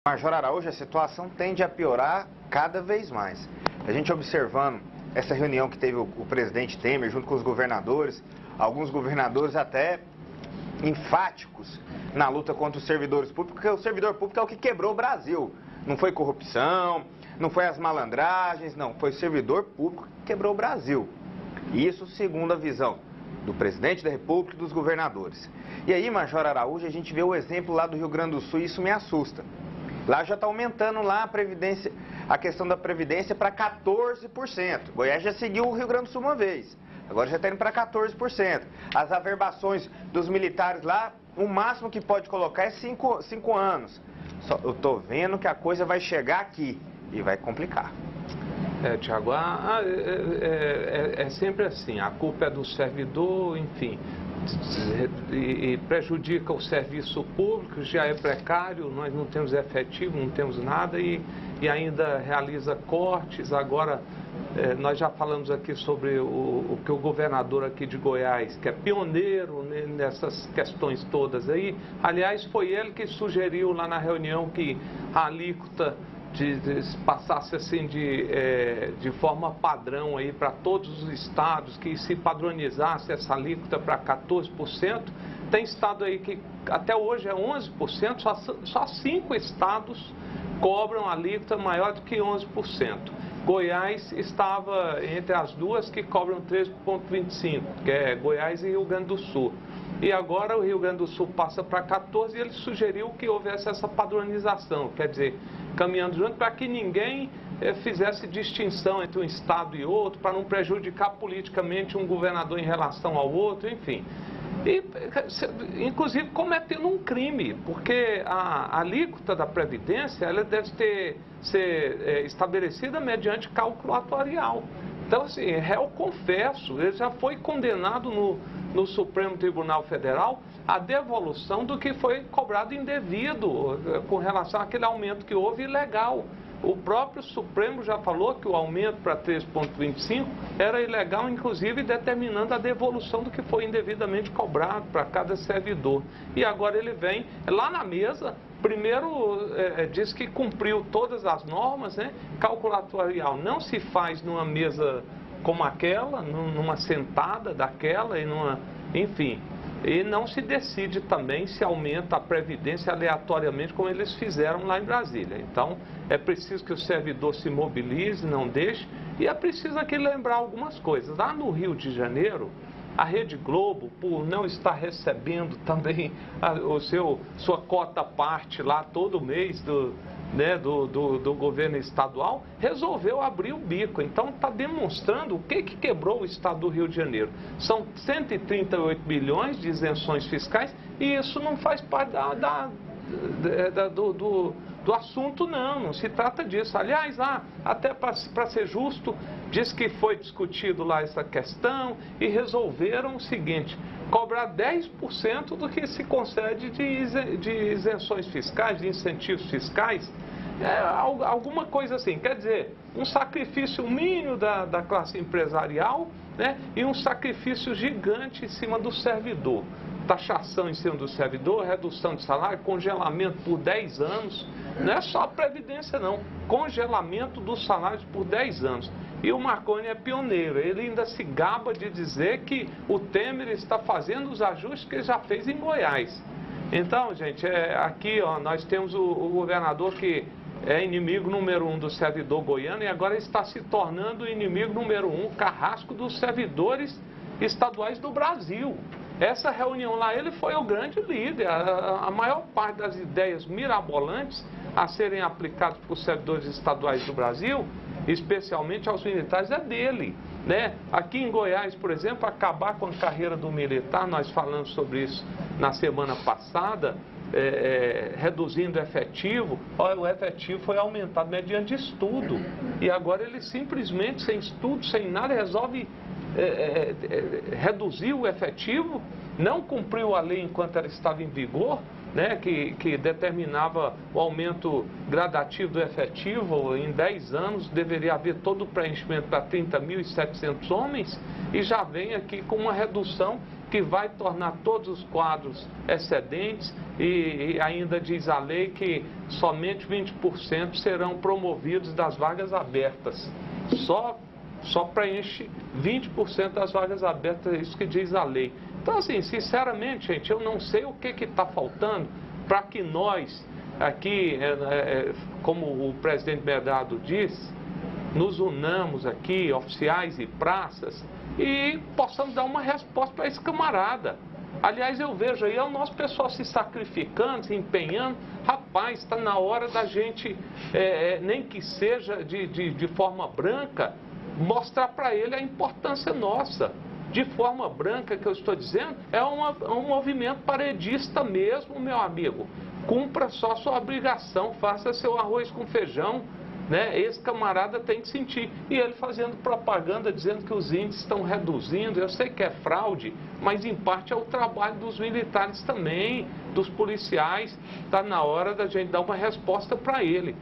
Major Araújo, a situação tende a piorar cada vez mais. A gente observando essa reunião que teve o presidente Temer junto com os governadores, alguns governadores até enfáticos na luta contra os servidores públicos, porque o servidor público é o que quebrou o Brasil. Não foi corrupção, não foi as malandragens, não, foi o servidor público que quebrou o Brasil. Isso segundo a visão do presidente da República e dos governadores. E aí, Major Araújo, a gente vê o exemplo lá do Rio Grande do Sul e isso me assusta. Lá já está aumentando lá a questão da Previdência para 14%. Goiás já seguiu o Rio Grande do Sul uma vez, agora já está indo para 14%. As averbações dos militares lá, o máximo que pode colocar é 5 anos. Eu estou vendo que a coisa vai chegar aqui e vai complicar. Tiago, é sempre assim, a culpa é do servidor, enfim, e prejudica o serviço público, já é precário, nós não temos efetivo, não temos nada e ainda realiza cortes. Agora, nós já falamos aqui sobre o que o governador aqui de Goiás, que é pioneiro nessas questões todas aí, aliás, foi ele que sugeriu lá na reunião que a alíquota passasse assim de forma padrão aí para todos os estados, que se padronizasse essa alíquota para 14%. Tem estado aí que até hoje é 11%, só 5 estados cobram alíquota maior do que 11%. Goiás estava entre as duas que cobram 13,25%, que é Goiás e Rio Grande do Sul. E agora o Rio Grande do Sul passa para 14% e ele sugeriu que houvesse essa padronização, quer dizer, caminhando junto para que ninguém fizesse distinção entre um estado e outro, para não prejudicar politicamente um governador em relação ao outro, enfim. E, inclusive, cometendo um crime, porque a alíquota da Previdência ela deve ser estabelecida mediante cálculo atuarial. Então, assim, réu confesso, ele já foi condenado no Supremo Tribunal Federal a devolução do que foi cobrado indevido com relação àquele aumento que houve ilegal. O próprio Supremo já falou que o aumento para 3,25 era ilegal, inclusive determinando a devolução do que foi indevidamente cobrado para cada servidor. E agora ele vem lá na mesa, primeiro diz que cumpriu todas as normas, né? Cálculo atuarial não se faz numa mesa como aquela, numa sentada daquela, enfim. E não se decide também se aumenta a Previdência aleatoriamente, como eles fizeram lá em Brasília. Então, é preciso que o servidor se mobilize, não deixe, e é preciso aqui lembrar algumas coisas. Lá no Rio de Janeiro, a Rede Globo, por não estar recebendo também sua cota parte lá todo mês do governo estadual, resolveu abrir o bico. Então está demonstrando o que quebrou o estado do Rio de Janeiro. São 138 bilhões de isenções fiscais e isso não faz parte do assunto, não se trata disso. Aliás, até para ser justo, diz que foi discutido lá essa questão e resolveram o seguinte: cobrar 10% do que se concede de isenções fiscais, de incentivos fiscais, alguma coisa assim. Quer dizer, um sacrifício mínimo da classe empresarial, né, e um sacrifício gigante em cima do servidor. Taxação em cima do servidor, redução de salário, congelamento por 10 anos, não é só a Previdência não, congelamento dos salários por 10 anos. E o Marconi é pioneiro, ele ainda se gaba de dizer que o Temer está fazendo os ajustes que ele já fez em Goiás. Então, gente, aqui nós temos o governador que é inimigo número 1 do servidor goiano e agora está se tornando o inimigo número 1, carrasco dos servidores estaduais do Brasil. Essa reunião lá, ele foi o grande líder. A maior parte das ideias mirabolantes a serem aplicadas por servidores estaduais do Brasil, especialmente aos militares, é dele, né? Aqui em Goiás, por exemplo, acabar com a carreira do militar, nós falamos sobre isso na semana passada, reduzindo o efetivo. O efetivo foi aumentado mediante estudo e agora ele simplesmente, sem estudo, sem nada, resolve reduzir o efetivo, não cumpriu a lei enquanto ela estava em vigor, né, que determinava o aumento gradativo do efetivo. Em 10 anos deveria haver todo o preenchimento para 30.700 homens e já vem aqui com uma redução que vai tornar todos os quadros excedentes e ainda diz a lei que somente 20% serão promovidos das vagas abertas. Só preenche 20% das vagas abertas, é isso que diz a lei. Então, assim, sinceramente, gente, eu não sei o que está faltando para que nós, aqui, como o presidente Medrado disse, nos unamos aqui, oficiais e praças, e possamos dar uma resposta para esse camarada. Aliás, eu vejo aí o nosso pessoal se sacrificando, se empenhando. Rapaz, está na hora da gente, nem que seja de forma branca, mostrar para ele a importância nossa. De forma branca, que eu estou dizendo, é um movimento paredista mesmo, meu amigo. Cumpra só sua obrigação, faça seu arroz com feijão, né? Esse camarada tem que sentir. E ele fazendo propaganda, dizendo que os índices estão reduzindo. Eu sei que é fraude, mas em parte é o trabalho dos militares também, dos policiais. Está na hora da gente dar uma resposta para ele.